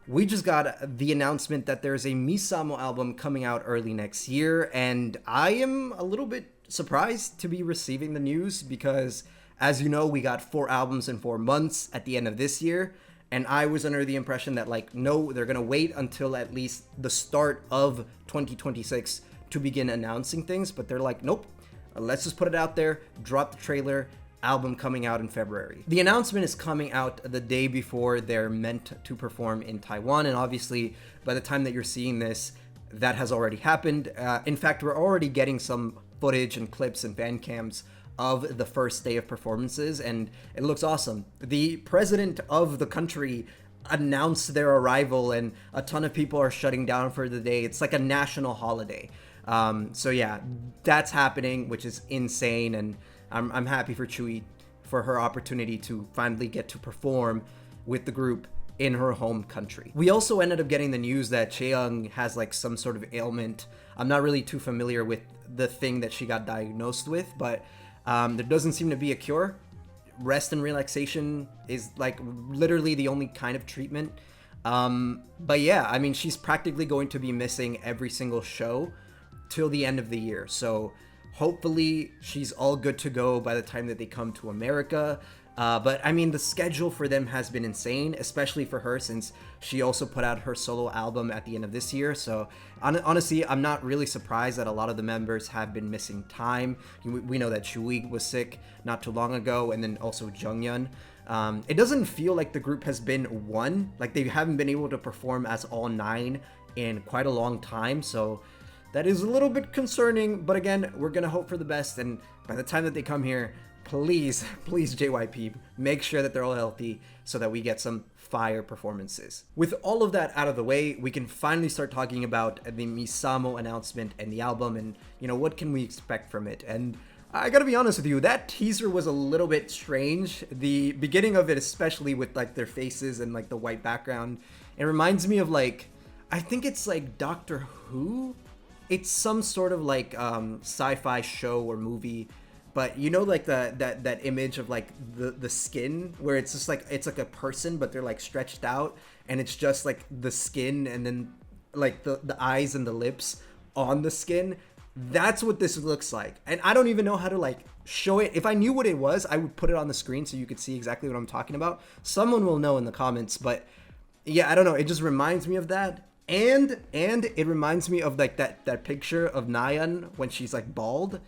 we just got the announcement that there's a Misamo album coming out early next year, and I am a little bit surprised to be receiving the news because, as you know, we got 4 albums in 4 months at the end of this year, and I was under the impression that, like, no, they're gonna wait until at least the start of 2026 to begin announcing things, but they're like, nope, let's just put it out there, drop the trailer, album coming out in February. The announcement is coming out the day before they're meant to perform in Taiwan, and obviously by the time that you're seeing this, that has already happened. In fact, we're already getting some footage and clips and fan cams of the first day of performances, and it looks awesome. The president of the country announced their arrival, and a ton of people are shutting down for the day. It's like a national holiday. So yeah, that's happening, which is insane, and I'm happy for Chui for her opportunity to finally get to perform with the group in her home country. We also ended up getting the news that Chaeyoung has like some sort of ailment. I'm not really too familiar with the thing that she got diagnosed with, but there doesn't seem to be a cure. Rest and relaxation is like literally the only kind of treatment. But yeah, I mean, she's practically going to be missing every single show till the end of the year. So hopefully she's all good to go by the time that they come to America. But I mean, the schedule for them has been insane, especially for her since she also put out her solo album at the end of this year. So honestly, I'm not really surprised that a lot of the members have been missing time. We know that Chui was sick not too long ago, and then also Junghyun. It doesn't feel like the group has been one. Like, they haven't been able to perform as all 9 in quite a long time. So that is a little bit concerning, but again, we're gonna hope for the best, and by the time that they come here, please JYP, make sure that they're all healthy so that we get some fire performances. With all of that out of the way, we can finally start talking about the Misamo announcement and the album, and what can we expect from it. And I gotta be honest with you, that teaser was a little bit strange. The beginning of it, especially with like their faces and like the white background, it reminds me of like, I think it's like Doctor Who. It's some sort of like sci-fi show or movie, but like that image of like the skin where it's just like it's like a person but they're like stretched out, and it's just like the skin and then like the eyes and the lips on the skin. That's what this looks like, and I don't even know how to like show it. If I knew what it was, I would put it on the screen so you could see exactly what I'm talking about. Someone will know in the comments, but yeah, I don't know, it just reminds me of that. And it reminds me of like that picture of Nayeon when she's like bald.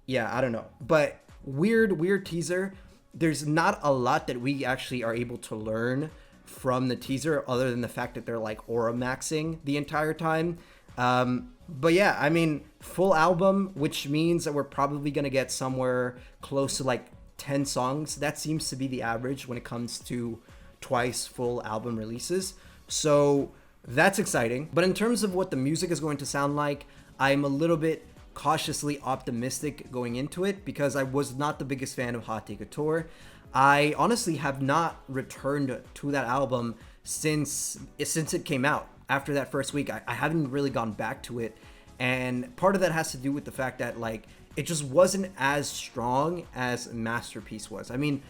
Yeah, I don't know. But weird teaser. There's not a lot that we actually are able to learn from the teaser other than the fact that they're like aura maxing the entire time. But yeah, I mean, full album, which means that we're probably going to get somewhere close to like 10 songs. That seems to be the average when it comes to Twice full album releases. So that's exciting. But in terms of what the music is going to sound like, I'm a little bit cautiously optimistic going into it because I was not the biggest fan of Hot Take Couture. I honestly have not returned to that album since it came out. After that first week, I haven't really gone back to it. And part of that has to do with the fact that like it just wasn't as strong as Masterpiece was. I mean,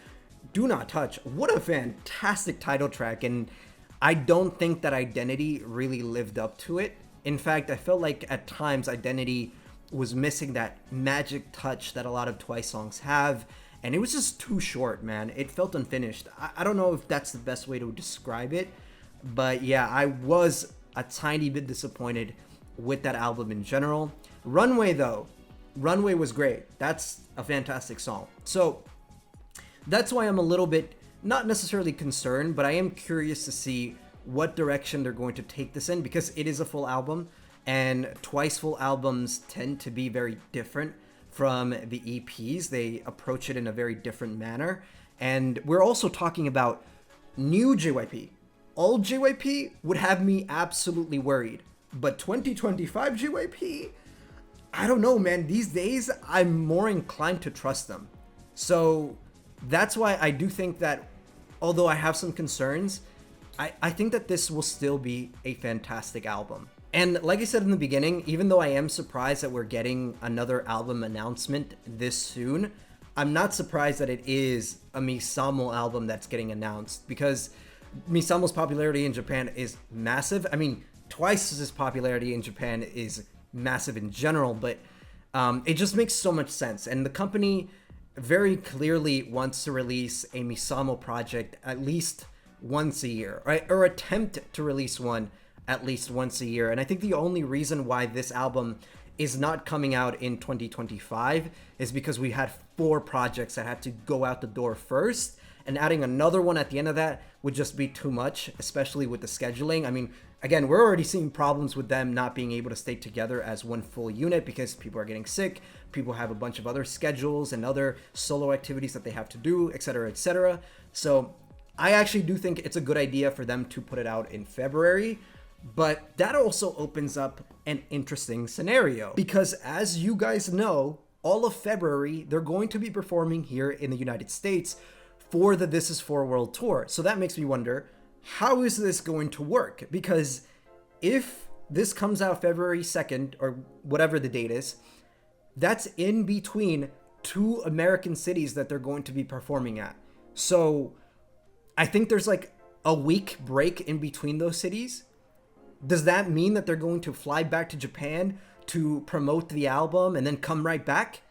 Do Not Touch, what a fantastic title track, and I don't think that Identity really lived up to it. In fact, I felt like at times Identity was missing that magic touch that a lot of Twice songs have, and it was just too short, man. It felt unfinished. I don't know if that's the best way to describe it, but yeah, I was a tiny bit disappointed with that album in general. Runway, though, Runway was great. That's a fantastic song. So that's why I'm a little bit not necessarily concerned, but I am curious to see what direction they're going to take this in, because it is a full album, and Twice full albums tend to be very different from the EPs. They approach it in a very different manner. And we're also talking about new JYP. Old JYP would have me absolutely worried. But 2025 JYP, I don't know, man. These days, I'm more inclined to trust them. So that's why I do think that, although I have some concerns, I think that this will still be a fantastic album. And like I said in the beginning, even though I am surprised that we're getting another album announcement this soon, I'm not surprised that it is a Misamo album that's getting announced, because Misamo's popularity in Japan is massive. I mean, twice his popularity in Japan is massive in general, but it just makes so much sense. And the company very clearly wants to release a Misamo project at least once a year, right? Or attempt to release one at least once a year. And I think the only reason why this album is not coming out in 2025 is because we had 4 projects that had to go out the door first, and adding another one at the end of that would just be too much, especially with the scheduling. I mean, again, we're already seeing problems with them not being able to stay together as one full unit because people are getting sick, people have a bunch of other schedules and other solo activities that they have to do, etc., etc. So I actually do think it's a good idea for them to put it out in February. But that also opens up an interesting scenario because, as you guys know, all of February, they're going to be performing here in the United States for the This Is 4 World Tour. So that makes me wonder, how is this going to work? Because if this comes out February 2nd or whatever the date is, that's in between 2 American cities that they're going to be performing at. So I think there's like a week break in between those cities. Does that mean that they're going to fly back to Japan to promote the album and then come right back?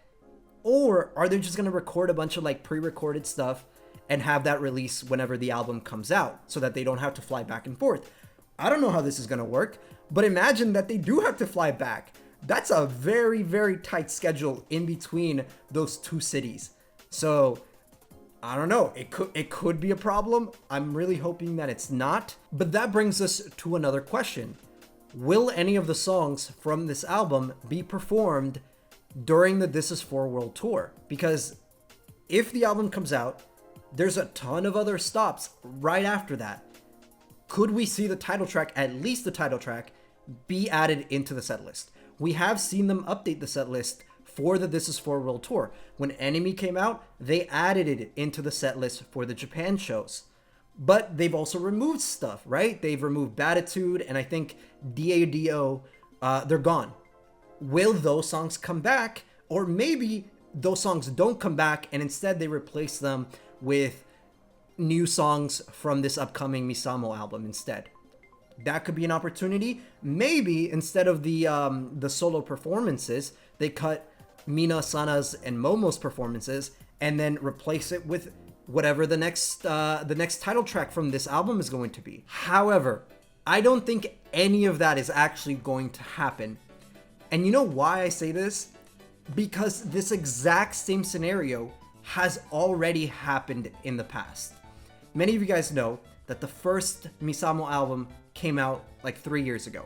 Or are they just going to record a bunch of like pre-recorded stuff and have that release whenever the album comes out so that they don't have to fly back and forth? I don't know how this is going to work, but imagine that they do have to fly back. That's a very, very tight schedule in between those 2 cities. So I don't know. It could be a problem. I'm really hoping that it's not. But that brings us to another question. Will any of the songs from this album be performed during the This Is 4 World Tour? Because if the album comes out, there's a ton of other stops right after that. Could we see the title track, at least the title track, be added into the set list? We have seen them update the set list for the This Is 4 World Tour. When Enemy came out, they added it into the set list for the Japan shows. But they've also removed stuff, right? They've removed Batitude and I think DADO, they're gone. Will those songs come back? Or maybe those songs don't come back and instead they replace them with new songs from this upcoming Misamo album instead. That could be an opportunity. Maybe instead of the solo performances, they cut Mina, Sana's, and Momo's performances and then replace it with whatever the next title track from this album is going to be. However, I don't think any of that is actually going to happen. And you know why I say this? Because this exact same scenario has already happened in the past. Many of you guys know that the first Misamo album came out like 3 years ago.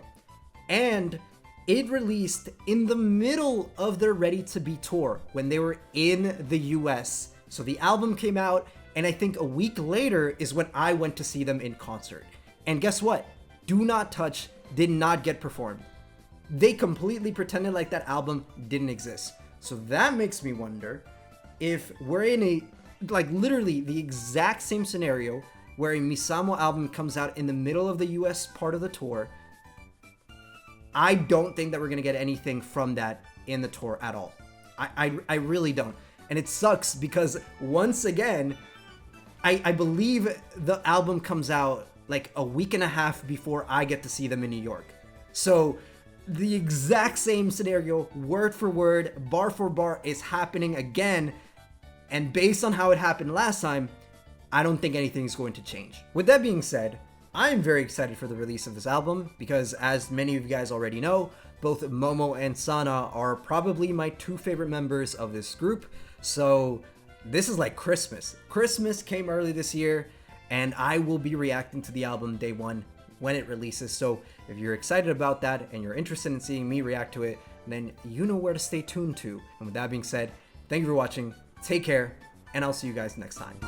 And it released in the middle of their Ready to Be tour when they were in the US. So the album came out, and I think a week later is when I went to see them in concert. And guess what? Do Not Touch did not get performed. They completely pretended like that album didn't exist. So that makes me wonder if we're in a, like literally the exact same scenario where a Misamo album comes out in the middle of the US part of the tour. I don't think that we're going to get anything from that in the tour at all. I really don't. And it sucks because once again, I believe the album comes out like a week and a half before I get to see them in New York. So the exact same scenario, word for word, bar for bar, is happening again. And based on how it happened last time, I don't think anything's going to change. With that being said, I'm very excited for the release of this album because, as many of you guys already know, both Momo and Sana are probably my 2 favorite members of this group. So this is like Christmas. Christmas came early this year, and I will be reacting to the album day 1 when it releases. So if you're excited about that and you're interested in seeing me react to it, then you know where to stay tuned to. And with that being said, thank you for watching, take care, and I'll see you guys next time.